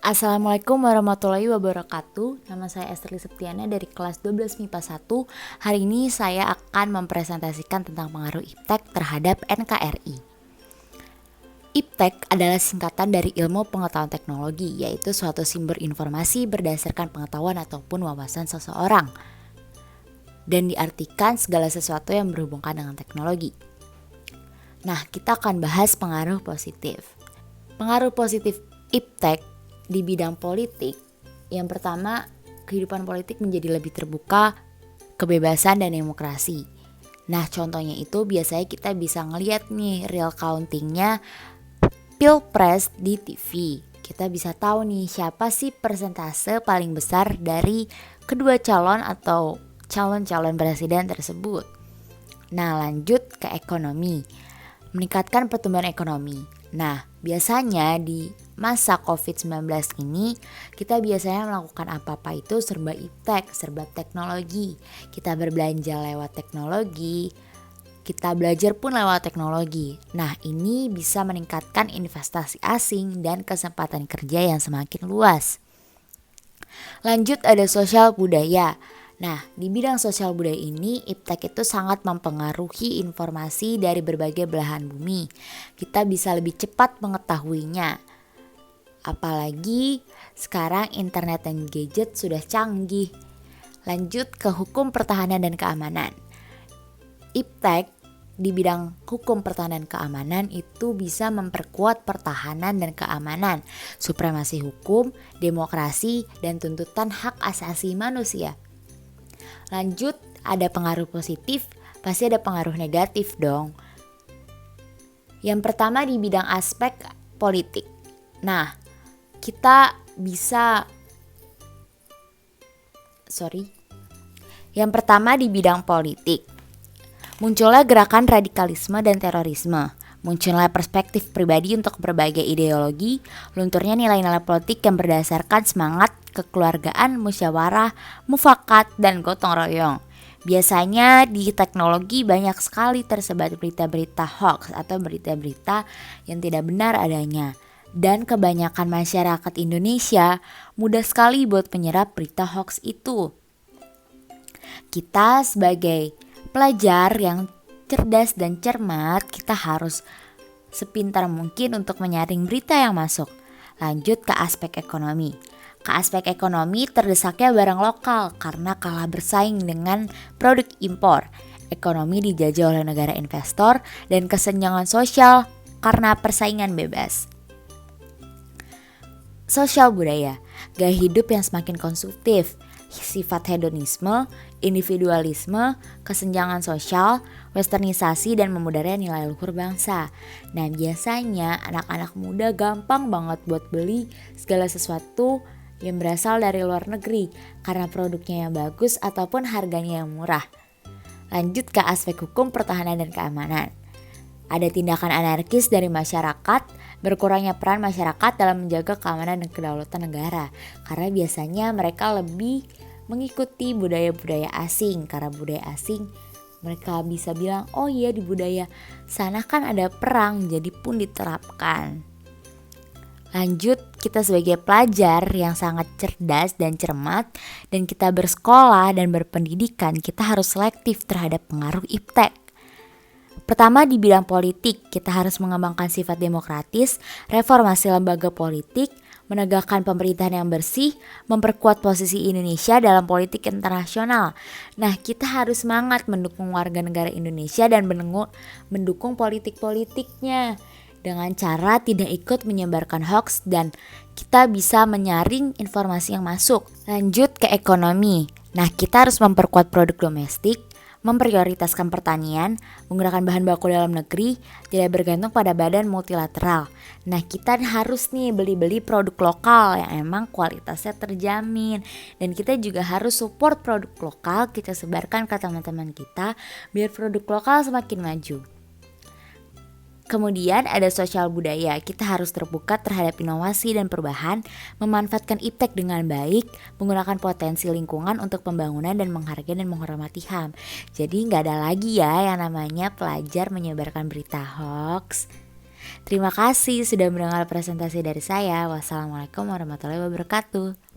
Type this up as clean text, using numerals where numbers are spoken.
Assalamualaikum warahmatullahi wabarakatuh. Nama saya Esterly Septiana dari kelas 12 MIPA 1. Hari ini saya akan mempresentasikan tentang pengaruh iptek terhadap NKRI. Iptek adalah singkatan dari ilmu pengetahuan teknologi, yaitu suatu sumber informasi berdasarkan pengetahuan ataupun wawasan seseorang, dan diartikan segala sesuatu yang berhubungan dengan teknologi. Nah, kita akan bahas pengaruh positif. Pengaruh positif iptek di bidang politik, yang pertama, kehidupan politik menjadi lebih terbuka, kebebasan dan demokrasi. Nah, contohnya itu biasanya kita bisa ngeliat nih real countingnya pilpres di TV. Kita bisa tahu nih siapa sih persentase paling besar dari kedua calon atau calon-calon presiden tersebut. Nah, lanjut ke ekonomi. Meningkatkan pertumbuhan ekonomi. Nah, biasanya di masa COVID-19 ini kita biasanya melakukan apa-apa itu serba iptek, serba teknologi. Kita berbelanja lewat teknologi, kita belajar pun lewat teknologi. Nah, ini bisa meningkatkan investasi asing dan kesempatan kerja yang semakin luas. Lanjut ada sosial budaya. Nah, di bidang sosial budaya ini, iptek itu sangat mempengaruhi informasi dari berbagai belahan bumi. Kita bisa lebih cepat mengetahuinya. Apalagi sekarang internet dan gadget sudah canggih. Lanjut ke hukum pertahanan dan keamanan. Iptek di bidang hukum pertahanan dan keamanan itu bisa memperkuat pertahanan dan keamanan, supremasi hukum, demokrasi, dan tuntutan hak asasi manusia. Lanjut, ada pengaruh positif, pasti ada pengaruh negatif dong. Yang pertama di bidang aspek politik. Nah, kita bisa Yang pertama di bidang politik. Munculnya gerakan radikalisme dan terorisme. Munculnya perspektif pribadi untuk berbagai ideologi, lunturnya nilai-nilai politik yang berdasarkan semangat kekeluargaan, musyawarah, mufakat, dan gotong royong. Biasanya di teknologi banyak sekali tersebar berita-berita hoax atau berita-berita yang tidak benar adanya. Dan kebanyakan masyarakat Indonesia mudah sekali buat menyerap berita hoax itu. Kita sebagai pelajar yang cerdas dan cermat, kita harus sepintar mungkin untuk menyaring berita yang masuk. Lanjut ke aspek ekonomi. Ke aspek ekonomi, terdesaknya barang lokal karena kalah bersaing dengan produk impor. Ekonomi dijajah oleh negara investor dan kesenjangan sosial karena persaingan bebas. Sosial budaya, gaya hidup yang semakin konsumtif, sifat hedonisme, individualisme, kesenjangan sosial, westernisasi, dan memudarnya nilai luhur bangsa. Nah, biasanya anak-anak muda gampang banget buat beli segala sesuatu yang berasal dari luar negeri karena produknya yang bagus ataupun harganya yang murah. Lanjut ke aspek hukum, pertahanan, dan keamanan. Ada tindakan anarkis dari masyarakat, berkurangnya peran masyarakat dalam menjaga keamanan dan kedaulatan negara. Karena biasanya mereka lebih mengikuti budaya-budaya asing. Karena budaya asing mereka bisa bilang, oh iya di budaya sana kan ada perang, jadi pun diterapkan. Lanjut, kita sebagai pelajar yang sangat cerdas dan cermat, dan kita bersekolah dan berpendidikan, kita harus selektif terhadap pengaruh iptek. Pertama di bidang politik, kita harus mengembangkan sifat demokratis, reformasi lembaga politik, menegakkan pemerintahan yang bersih, memperkuat posisi Indonesia dalam politik internasional. Nah, kita harus semangat mendukung warga negara Indonesia dan mendukung politik-politiknya dengan cara tidak ikut menyebarkan hoax dan kita bisa menyaring informasi yang masuk. Lanjut ke ekonomi. Nah, kita harus memperkuat produk domestik, memprioritaskan pertanian, menggunakan bahan baku dalam negeri, tidak bergantung pada badan multilateral. Nah, kita harus nih beli-beli produk lokal yang emang kualitasnya terjamin. Dan kita juga harus support produk lokal, kita sebarkan ke teman-teman kita biar produk lokal semakin maju. Kemudian ada sosial budaya, kita harus terbuka terhadap inovasi dan perubahan, memanfaatkan iptek dengan baik, menggunakan potensi lingkungan untuk pembangunan dan menghargai dan menghormati HAM. Jadi gak ada lagi ya yang namanya pelajar menyebarkan berita hoax. Terima kasih sudah mendengar presentasi dari saya. Wassalamualaikum warahmatullahi wabarakatuh.